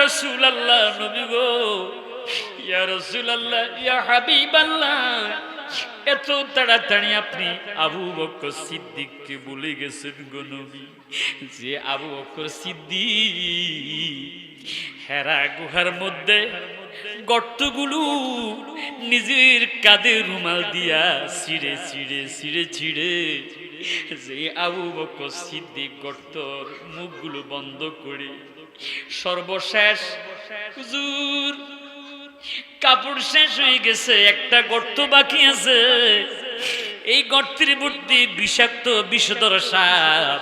রাসূলুল্লাহ, নবী গো, ইয়া রাসূলুল্লাহ, ইয়া হাবিবাল্লাহ, এত তাড়াতাড়ি আপনি আবু বকর সিদ্দিককে ভুলে গেছেন গো নবী? যে আবু বকর সিদ্দিক হেরা গুহার মধ্যে গর্তগুলো নিজের কাঁধে রুমাল দিয়া ছিঁড়ে ছিঁড়ে ছিঁড়ে ছিঁড়ে, যে আবু বকর সিদ্দিক গর্তর মুখগুলো বন্ধ করে সর্বশেষ, হুজুর কাপড় শেষ হয়ে গেছে, একটা গর্ত বাকি আছে, এই গর্তের মধ্যে বিষাক্ত বিষধর সাপ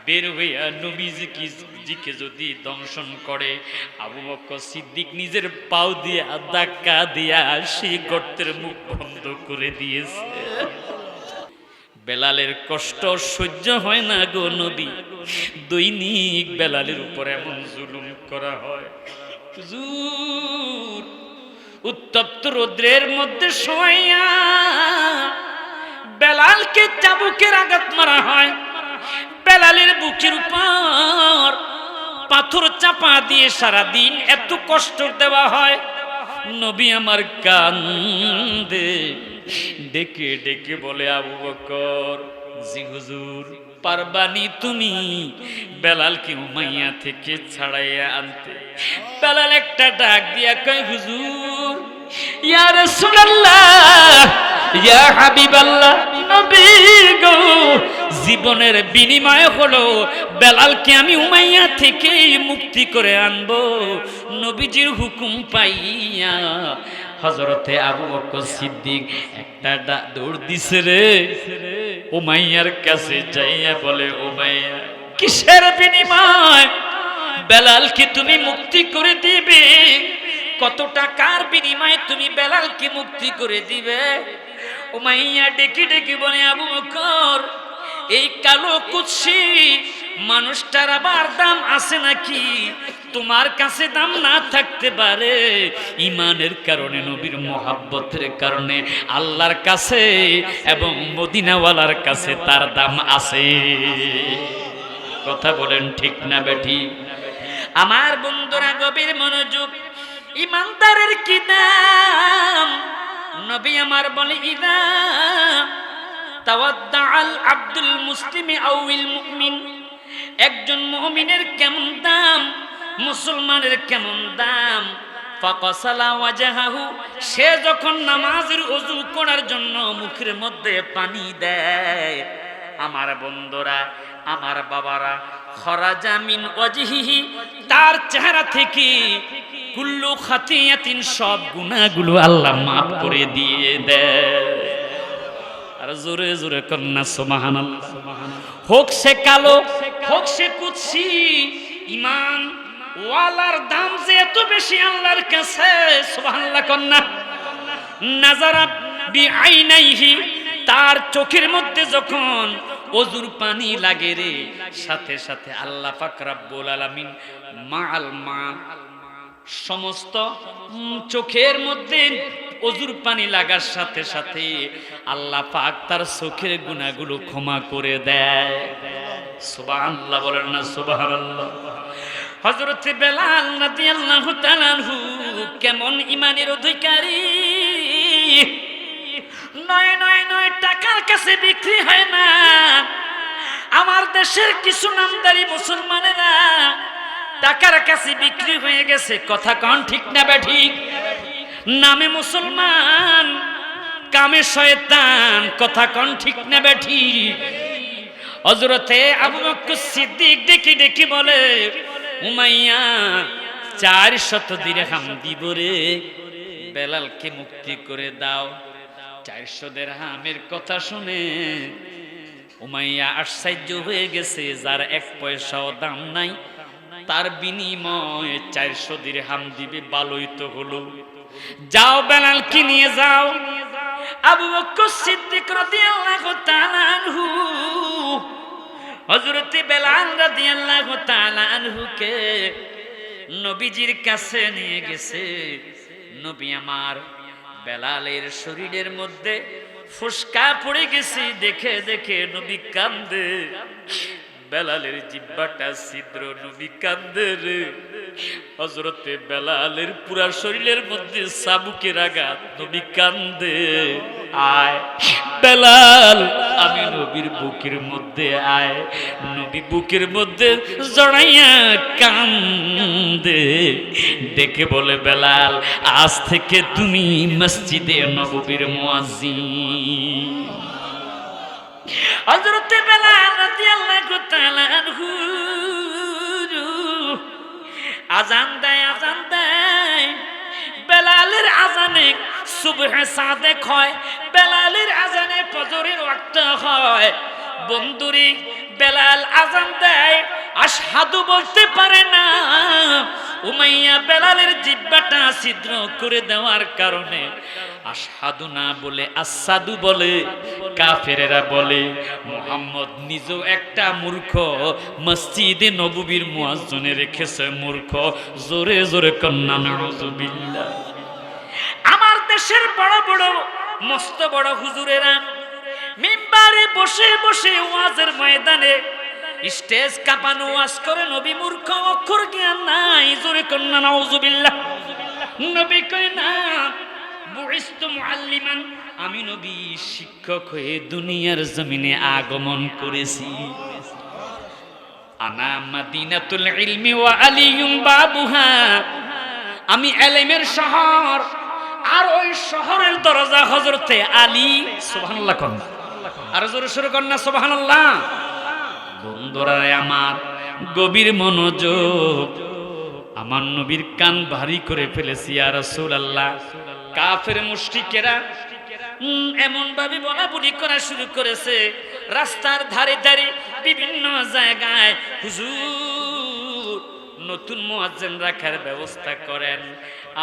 বের হইয়া নবীজিকে যদি দংশন করে, আবু বকর সিদ্দিক নিজের পাও দিয়া ধাক্কা দিয়া সেই গর্তের মুখ বন্ধ করে দিয়েছে। বেলালের কষ্ট সহ্য হয় না গো নবী, দৈনিক বেলালের উপর এমন জুলুম করা হয়। হুজুর উত্তপ্ত রৌদ্রের মধ্যে শোয়া বেলালকে চাবুকের আঘাত মারা হয়, বেলালের বুকের উপর পাথর চাপা দিয়ে সারাদিন এত কষ্ট দেওয়া হয়। নবী আমার কান্দে, ডেকে ডেকে বলে, আবু বকর, জি হুজুর, পারবানি তুমি বেলালকে উমাইয়া থেকে ছাড়াইয়া আনতে? বেলাল একটা ডাক দিয়া কয়, হুজুর, ইয়া রাসূলুল্লাহ, ইয়া হাবিবাল্লাহ, নবী গো, জীবনের বিনিময় হলো বেলালকে আমি উমাইয়া থেকে মুক্তি করে আনবো। নবীজির হুকুম পাইয়া হযরতে আবু বকর সিদ্দিক একটা দৌড় দিছে রে উমাইয়ার কাছে, যাইয়া বলে, উমাইয়া, কিসের বিনিময় বেলালকে তুমি মুক্তি করে দিবে? কত টাকার বিনিময়ে তুমি বেলালকে মুক্তি করে দিবে? উমাইয়া ডেকে ডেকে বলে, আবু বকর, এই কালো কুৎসি মানুষটার আবার দাম আছে নাকি? তোমার কাছে দাম না থাকতে পারে, ইমানের কারণে, নবীর মোহাব্বতের কারণে আল্লাহর কাছে এবং মদিনাওয়ালার কাছে তার দাম আছে। কথা বলেন ঠিক না বেঠি? আমার বন্ধুরা গভীর মনোযোগ, ইমানদারের কি দাম? নবী আমার বলে, ইদা তাওয়াদ্দাআল আব্দুল মুসলিমি আউল মুমিন, একজন মুমিনের কেমন দাম, মুসলমানের কেমন দাম? ফাকাসালা ওয়াজহাহু, সে যখন নামাজের ওযু করার জন্য মুখের মধ্যে পানি দেয়, আমার বন্ধুরা, আমার বাবারা, খরাজা মিন ওয়াজহিহি, তার চেহারা থেকে কুল্লু খাতিয়াতিন, সব গুনাহগুলো আল্লাহ মাফ করে দিয়ে দেয়। আর জোরে জোরে কন্না সুবহানাল্লাহ। হোক সে কালো, হোক সে কুৎসি, ইমান ওয়ালার দাম যে এত বেশি আল্লাহর কাছে, সুবহানাল্লাহ কন্না। নাজারা বিআইনাইহি, তার চোখের মধ্যে যখন ওযুর পানি লাগে রে, সাথে সাথে আল্লাহ পাক রব্বুল আলামিন মাআল মা, সমস্ত চোখের মধ্যে ওযুর পানি লাগার সাথে সাথে আল্লাহ পাক তার চোখের গুনাহগুলো ক্ষমা করে দেয়। সুবহানাল্লাহ বলেন না সুবহানাল্লাহ। হযরত বেলাল রাদিয়াল্লাহু তাআলা আনহু কেমন ঈমানের অধিকারী! নয় নয় নয় টাকার কাছে বিক্রি হয় না। আমার দেশের কিছু নামদারি মুসলমানেরা টাকার কাছে বিক্রি হয়ে গেছে। কথা কন ঠিক না বেঠিক? নামে মুসলমান, কামে শয়তান। কথা কন ঠিক না বেঠিক? হযরতে আবু বকর সিদ্দিক ডেকে ডেকে বলে, উমাইয়া 400 দিরহাম দিব রে, বেলালকে মুক্তি করে দাও। 400 দিরহামের কথা শুনে উমাইয়া আশ্চর্য হয়ে গেছে। যার 1 পয়সাও দাম নাই, তার বিনিময়ে 400 দিরহাম দিবে, ভালোই তো হলো। যাও বেলালকে নিয়ে যাও। আবু বকর সিদ্দিক রাদিয়াল্লাহু তাআলা আনহু হযরতে বেলাল রাদিয়াল্লাহু তাআলা আনহুকে নবীজির কাছে নিয়ে গেছে। নবী আমার বেলালের শরীরের মধ্যে ফুসকা পড়ে গেছে দেখে দেখে নবী কান্দে। বেলালের জিহ্বাটা ছিদ্র, নবী কান্দে রে। হযরতে বেলালের পুরা শরীরের মধ্যে চাবুকের আঘাত, নবী কান্দে। আয় বেলাল, আমি নবীর বুকের মধ্যে আয়। নবী বুকের মধ্যে জড়াইয়া কান্দে, ডেকে বলে বেলাল, আজ থেকে তুমি মসজিদে নববীর মুয়াজ্জিন। হযরতে বেলাল রাদিয়াল্লাহু তাআলা আনহু আজান দেয়। বেলালের আজানে সুবহে সাদেক হয়, বেলালের আজানে ফজরের ওয়াক্ত হয়। বন্ধুরি, বেলাল আজান দেয়, আশহাদু বলতে পারে না। উমাইয়া বেলালের জিহ্বাটা ছিদ্র করে দেওয়ার কারণে আশহাদু না বলে আসাদু বলে। কাফেরেরা বলে মুহাম্মদ নিজেও একটা মূর্খ, মসজিদে নববীর মুয়াজ্জিনে রেখেছে মূর্খ। জোরে জোরে কন্না নাউযুবিল্লাহ। আমার দেশের বড় বড় মস্ত বড় হুজুরেরা মিম্বারে বসে বসে ওয়াজের ময়দানে স্টেজ কাঁপানো ওয়াজ করে, নবী মূর্খ, অক্ষর জ্ঞান নাই। জোরে কন্না নাউযুবিল্লাহ। নবী কয় না, বুইস্তু মুআল্লিমান, আমি নবী শিক্ষক হয়ে দুনিয়ার জমিনে আগমন করেছি। আনা মাদিনাতুল ইলমি ওয়া আলিয়ুম বাবুহা, আমি ইলমের শহর, আর ওই শহরের দরজা হযরতে আলী। সুবহানাল্লাহ কোন, আর জোরে সুরে কোন না সুবহানাল্লাহ। বন্ধুরা আমার, গভীর মনোযোগ, আমার নবীর কান ভারী করে ফেলেছি ইয়া রাসূলুল্লাহ। কাফের মুশরিকেরা এমন ভাবে বলা বলি করা শুরু করেছে, রাস্তার ধারে ধারে বিভিন্ন জায়গায়, হুজুর নতুন মুয়াজ্জিন রাখার ব্যবস্থা করেন।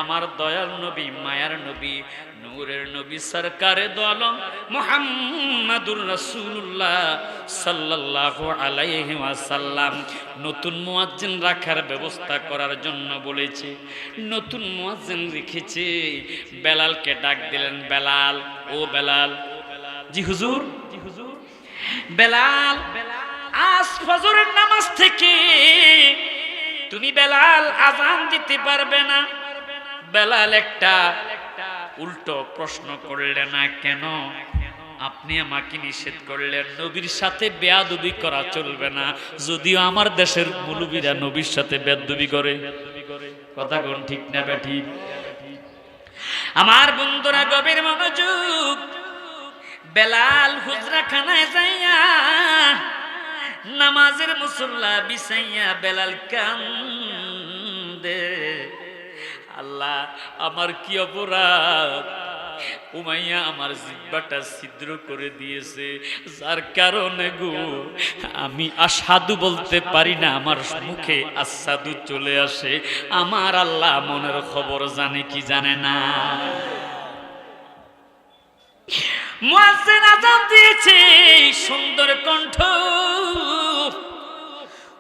আমার দয়াল নবী, মায়ার নবী, নূরের নবী, সরকারে দো আলম মুহাম্মাদুর রাসূলুল্লাহ সাল্লাল্লাহু আলাইহি ওয়াসাল্লাম নতুন মুয়াজ্জিন রাখার ব্যবস্থা করার জন্য বলেছে। নতুন মুয়াজ্জিন রেখেছে। বেলালকে ডাক দিলেন, বেলাল, ও বেলাল। জি হুজুর, জি হুজুর। বেলাল, আজ ফজরের নামাজ থেকে তুমি বেলাল আজান দিতে পারবে না। বেলাল একটা উল্টো প্রশ্ন করলেন, না কেন? আপনি আমাকে নিষেধ করলেন, নবীর সাথে বেয়াদবি করা চলবে না। যদিও আমার দেশের মুলুবীরা নবীর সাথে বেয়াদবি করে। কথা কোন ঠিক না বেঠিক? আমার বন্ধুরা গভীর মনোযোগ। বেলাল হুজরাখানায় যাইয়া নামাজের মুসল্লা বিছাইয়া বেলাল কান্দে। আল্লাহ, আমার কি অপরাধ? উমাইয়া আমার জিহ্বাটা ছিদ্র করে দিয়েছে, যার কারণে গো আমি আসাদু বলতে পারি না, আমার মুখে আসাদু চলে আসে। আমার আল্লাহ মনের খবর জানে কি জানে না? মুয়াজ্জিন আযান দিয়েছে, সুন্দর কণ্ঠ,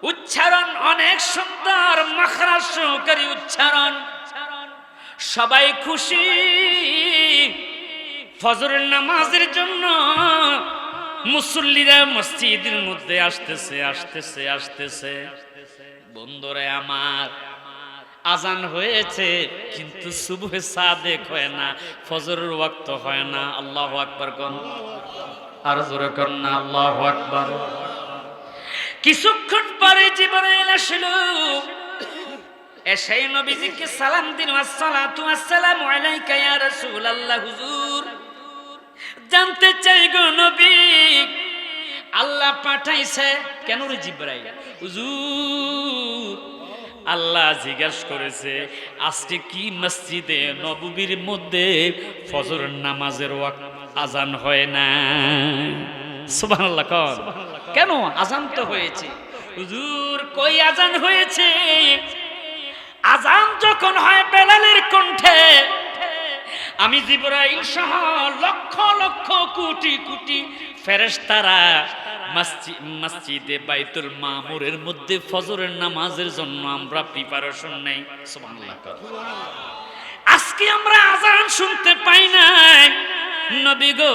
উচ্চারণ অনেক সুন্দর, মাখরাজ সহকারী উচ্চারণ। সবাই খুশি। ফজরের নামাজের জন্য মুসল্লিরা মসজিদের মধ্যে আসতেছে। বন্ধুরা আমার, আজান হয়েছে কিন্তু সুবহে সাদেক হয় না, ফজরের ওয়াক্ত হয় না। আল্লাহু আকবার কোন, আর জোরে কোন না আল্লাহু আকবার। কিছুক্ষণ পরে জিবরাইল আসলো, এসে নবীজিকে সালাম দিল, আসসালাতু আসসালামু আলাইকা ইয়া রাসূলুল্লাহ। হুজুর, জানতে চাই গো নবী, আল্লাহ পাঠাইছে কেন রে জিবরাইল? হুজুর, আল্লাহ জিজ্ঞাসা করেছে আজকে কি মসজিদে নববীর মধ্যে ফজরের নামাজের ওয়াক্ত আজান হয় না? সুবহানাল্লাহ কোন। কেন? আজান তো হয়েছে। হুজুর, কই আজান হয়েছে? আজান যখন হয় বেলালের কণ্ঠে, আমি জিবরাইল সহ লক্ষ লক্ষ কোটি কোটি ফেরেশতারা মসজিদে বাইতুল মামুরের মধ্যে ফজরের নামাজের জন্য আমরা প্রিপারেশন নেই। সুবহানাল্লাহ। আজকে আমরা আজান শুনতে পাই নাই। নবী গো,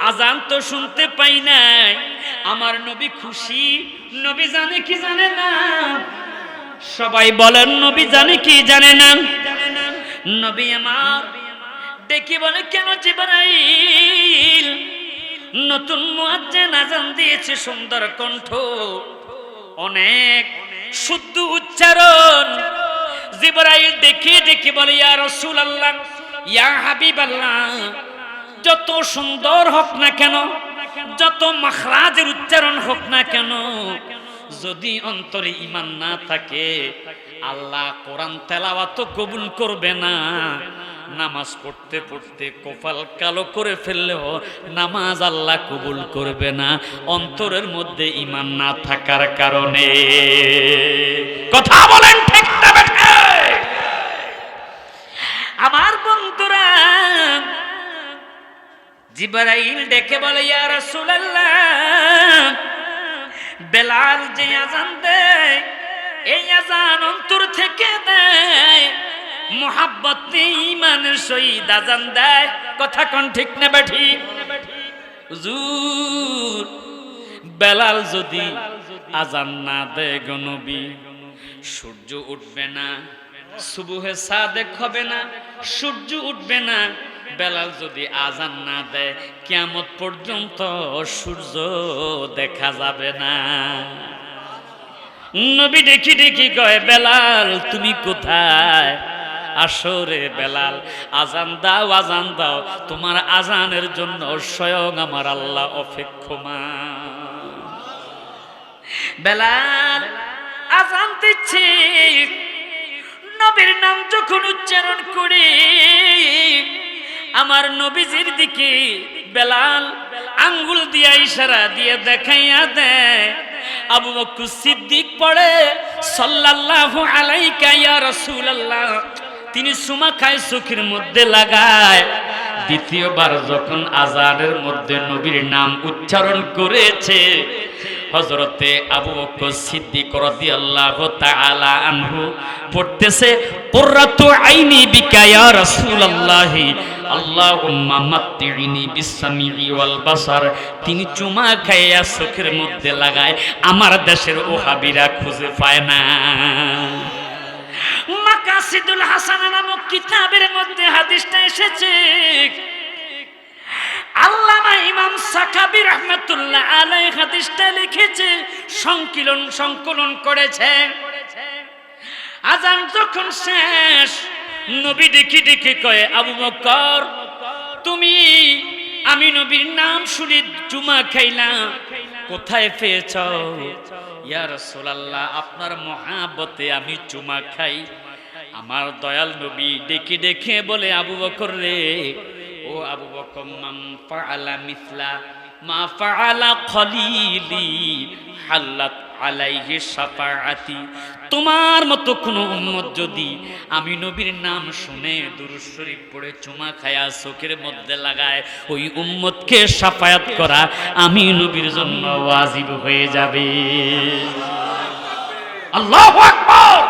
আজান তো শুনতে পাই নাই। আমার নবী খুশি। নবী জানে কি জানে না? সবাই বলেন নবী জানে কি জানে না? নবী আমার দেখি বলে, কেন জিবরাইল? নতুন মুয়াজ্জিন আযান দিয়েছে, সুন্দর কণ্ঠ, অনেক শুদ্ধ উচ্চারণ। জিবরাইল দেখি বলে, ইয়া রাসূলুল্লাহ, ইয়া হাবিবাল্লাহ, যত সুন্দর হোক না কেন, যত মাখরাজের উচ্চারণ হোক না কেন, যদি অন্তরে ঈমান না থাকে আল্লাহ কোরআন তেলাওয়াত কবুল করবে না। নামাজ পড়তে পড়তে কপাল কালো করে ফেললেও নামাজ আল্লাহ কবুল করবে না, অন্তরের মধ্যে ঈমান না থাকার কারণে। কথা বলেন ঠিক না বেঠিক? আমার বন্ধুরা, জিবরাইল ডেকে বলে, ইয়া রাসূলুল্লাহ, বেলাল যে আযান দেয়, এই আযান অন্তর থেকে দেয়, মুহাব্বত ঈমানের সহিত আযান দেয়। কথা কোন ঠিক না বেঠিক? হুজুর, বেলাল যদি আযান না দেয় গো নবী, সূর্য উঠবে না, সুবহে সাদেক হবে না, সূর্য উঠবে না। বেলাল যদি আযান না দেয়, কিয়ামত পর্যন্ত সূর্য দেখা যাবে না। নবী দেখি কয়, বেলাল তুমি কোথায়? আসরে বেলাল, আযান দাও, তোমার আযানের জন্য স্বয়ং আমার আল্লাহ অপেক্ষমান। বেলাল আযান দিচ্ছে, নবীর নাম যখন উচ্চারণ করে আমার নবীজির দিকে বেলাল আঙ্গুল দিয়া ইশারা দিয়ে দেখাইয়া দেয়। আবু বকর সিদ্দিক পড়ে, সাল্লাল্লাহু আলাইকা ইয়া রাসূলুল্লাহ। তিনি সুমা খায়, চোখের মধ্যে লাগায়। দ্বিতীয়বার যখন আযানের মধ্যে নবীর নাম উচ্চারণ করেছে, হযরতে আবু বকর সিদ্দিক রাদিয়াল্লাহু তাআলা আনহু পড়তেছে, কুররাতু আইনি বিকা ইয়া রাসূলুল্লাহ, আল্লাহুম্মা মাত্তিনি বিসসামিঈ ওয়াল বাসার। তিনি চুমা খাইয়া চোখের মধ্যে লাগায়, আমার দেশের ওহাবিরা খুঁজে পায় না। মাকাসিদুল হাসানা নামক কিতাবের মধ্যে হাদিসটা এসেছে। আল্লামা ইমাম সাকাবি রাহমাতুল্লাহ আলাইহি হাদিসটা লিখেছে, সংকলন করেছেন। আযান যখন শেষ, নবী দেখি কয়, আবু বকর, তুমি, আমি নবীর নাম শুনে চুমা খাইলাম, কোথায় পেয়েছ? ইয়া রাসূলুল্লাহ, আপনার মহাব্বতে আমি চুমা খাই। আমার দয়াল নবী দেখে বলে, আবু বকর রে, ও আবু বকর, মান ফাআলা মিসলা মা ফাআলা খলিলি হাল্লাত আলাইহি শাফাআতি। তোমার মতো কোন উম্মত যদি আমি নবীর নাম শুনে দুরূদ শরীফ পড়ে চুমা খায়া চোখের মধ্যে লাগায়, ওই উম্মতকে শাফায়াত করা আমি নবীর জন্য ওয়াজিব হয়ে যাবে। আল্লাহু আকবার।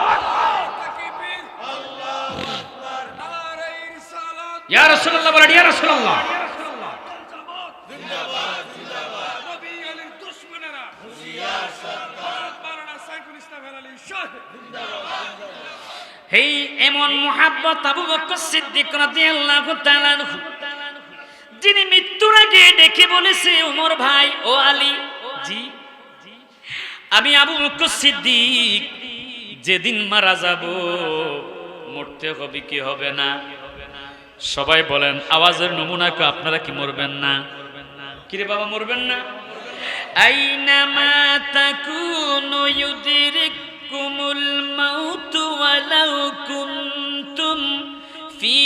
ইয়া রাসূলুল্লাহ বলেন, ইয়া রাসূলুল্লাহ, হেই এমন মুহাব্বত আবু বকর সিদ্দিক রাদিয়াল্লাহু তাআলা আনহু, যিনি মৃত্যুর আগে ডেকে বলেছে, ওমর ভাই, ও আলী জি, আমি আবু বকর সিদ্দিক যেদিন মারা যাব, মরতে হবে কি হবে না? সবাই বলেন, আওয়াজের নমুনা কো, আপনারা কি মরবেন না? কিরে বাবা, মরবেন না? আইনামা তাকুনু ইউদরিকুমুল মাউতু ওয়ালাউ কুনতুম ফি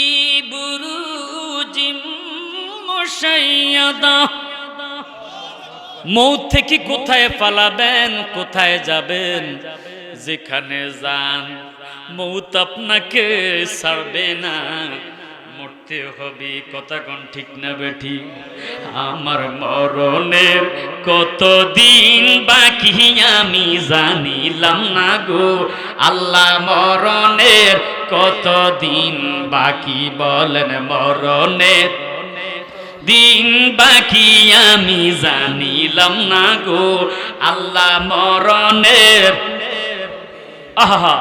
বুরুজিম মুশাইয়াদা। মৌত থেকে কোথায় পালাবেন, কোথায় যাবেন? যেখানে যান মৌত আপনাকে ছাড়বে না, মরতে হবে। কথা কোন ঠিক না বেঠি? আমার মরণের কতদিন বাকি আমি জানিলাম না গো আল্লাহ, মরণের কতদিন বাকি বলেন, মরণের দিন বাকি আমি জানিলাম না গো আল্লাহ মরণের আহা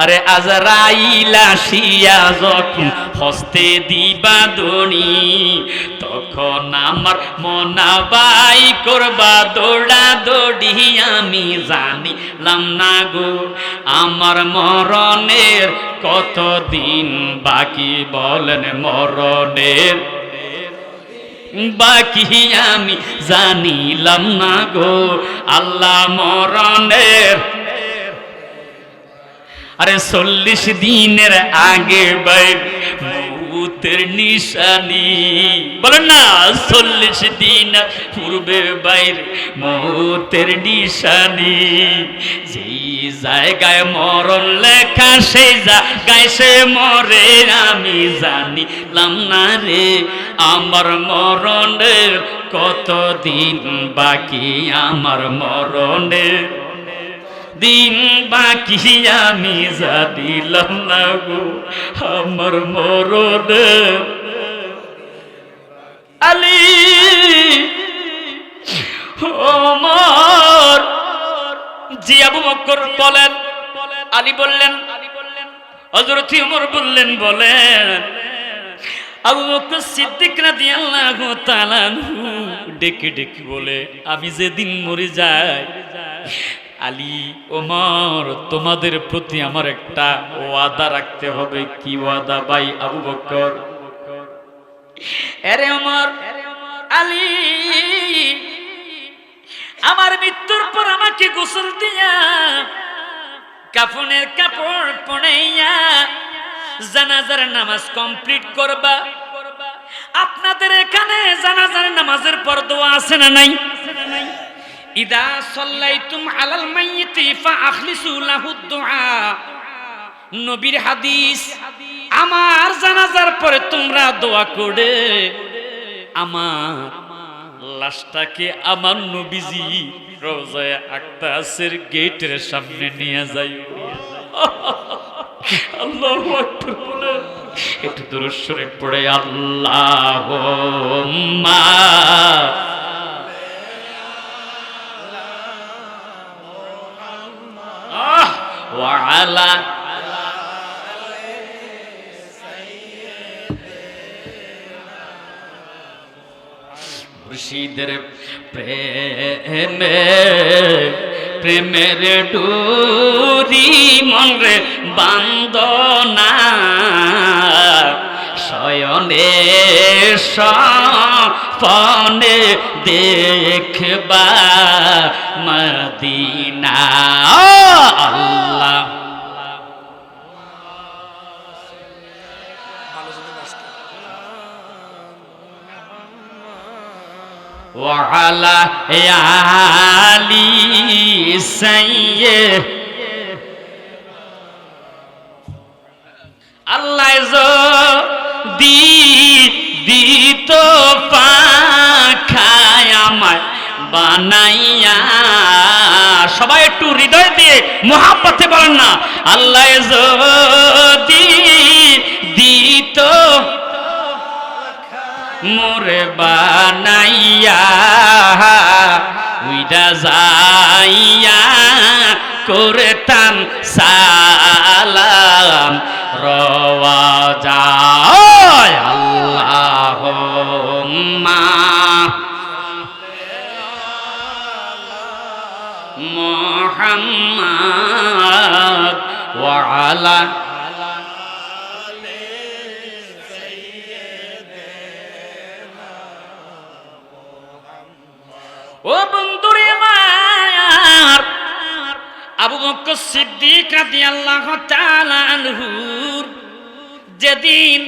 আরে আজরাইল আসিয়া যখন হস্তে দিবা দড়ি তখন আমার মনাবাই করবা দৌড়া দৌড়ি আমি জানিলাম না গো আমার মরণের কতদিন বাকি বলেন মরণের বাকি আমি জানিলাম না গো আল্লাহ মরণের আরে 40 দিনের আগে বাইর মৌতের নিশানি বলেন না 40 দিন পূর্বে বাইর মৌতের নিশানি যেই জায়গায় মরণ লেখা সেই জায়গায় সে মরে আমি জানিলাম না রে আমার মরণের কতদিন বাকি আমার মরণের দিন বাকি আমি জানিলাম না গো আমার মরণের আলী ওমর জি আবু বকর বলেন আলী বললেন হযরত ওমর বললেন আবু বকর সিদ্দিক রাদিয়াল্লাহু তাআলা ডেকে ডেকে বলে আমি যেদিন মরে যাই আলী ওমর তোমাদের প্রতি আমার একটা ওয়াদা রাখতে হবে কি ওয়াদা ভাই আবু বকর আরে ওমর আলী আমার মৃত্যুর পর আমাকে গোসল দিয়া কাফনের কাপড় পরাইয়া জানাজার নামাজ কমপ্লিট করবা আপনাদের এখানে জানাজার নামাজের পর দোয়া আছে না নাই ইদা সাল্লাইতুম আলাল মাইয়িতি ফাআখলিসু লাহু দুআ নবীর হাদিস আমার জানাজার পরে তোমরা দোয়া করে আমার লাশটাকে আমার নবীজি রওজায়ে আকদাসের গেটের সামনে নিয়ে যাইও আল্লাহু আকবার বলে একটু দরুদ শরীফ পড়ে আল্লাহুম্মা وعلى মুর্শিদের প্রেমের ডুরি মনরে বান্দনা শয়নে স্বপ্নে দেখবা মদিনা আল্লাহ وعلى آل سيد আল্লাহ দিত পাখায় আমায় বানাইয়া সবাই একটু হৃদয় দিয়ে মোহাব্বতে বলেন না আল্লাহ দিত মোরে বানাইয়া উইডা যাইয়া করতাম সালাম রওয়াজা আল্লাহুম্মা মুহাম্মাদ ওয়া আলা ও বন্ধুরে আমার আবু বকর সিদ্দিক রাদিয়াল্লাহু তাআলা আনহুর যেদিন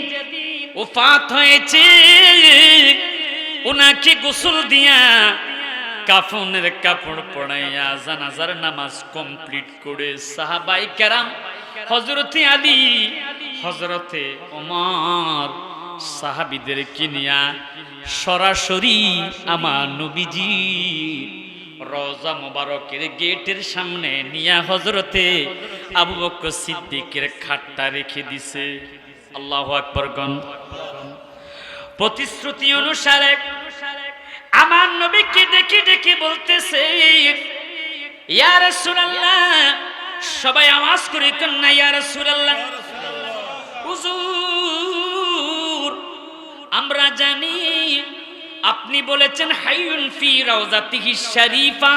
ওফাত হয়েছে ওনাকে গোসল দিয়া কাফনের কাপড় পরাইয়া জানাজার নামাজ কমপ্লিট করে সাহাবায়ে কেরাম হযরতে আলী হযরতে ওমর সাহাবীদেরকে নিয়া সরাসরি আমার নবীজি রওজা মোবারকের গেটের সামনে নিয়া হযরতে আবু বকর সিদ্দিকের খাটটা রেখে দিছে আল্লাহু আকবার গন প্রতিশ্রুতি অনুসারে আমার নবীকে ডেকে ডেকে বলতেছে, ইয়া রাসূলুল্লাহ, সবাই আওয়াজ করে কন্যা ইয়া রাসূলুল্লাহ, হুজুর আমরা জানি আপনি বলেছেন হাইয়ুন ফি রাউজাতিহি শরীফা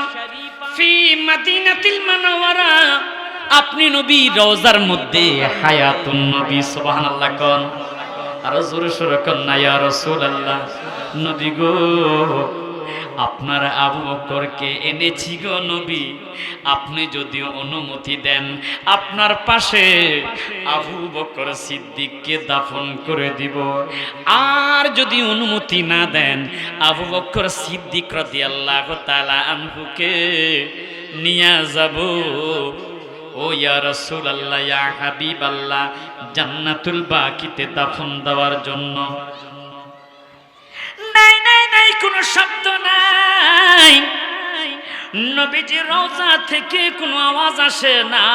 ফি মদিনাতিল মুনাওয়ারা, আপনি নবী রওজার মধ্যে হায়াতুন নবী। সুবহানাল্লাহ কোন আর জোরে সোরে কন্যা ইয়া রাসূলুল্লাহ। নবী গো, আপনার আবু বকরকে এনেছি গো নবী, আপনি যদি অনুমতি দেন আপনার পাশে আবু বকর সিদ্দিককে দাফন করে দিব, আর যদি অনুমতি না দেন আবু বকর সিদ্দিক রাদিয়াল্লাহু তাআলা আনহুকে নিয়ে যাব ও ইয়া রাসূলুল্লাহ, ইয়া হাবিবাল্লাহ, জান্নাতুল বাকিতে দাফন দেওয়ার জন্য। নাই নাই নাই, কোনো শব্দ নাই। নবীজি রওজা থেকে কোনো আওয়াজ আসে না।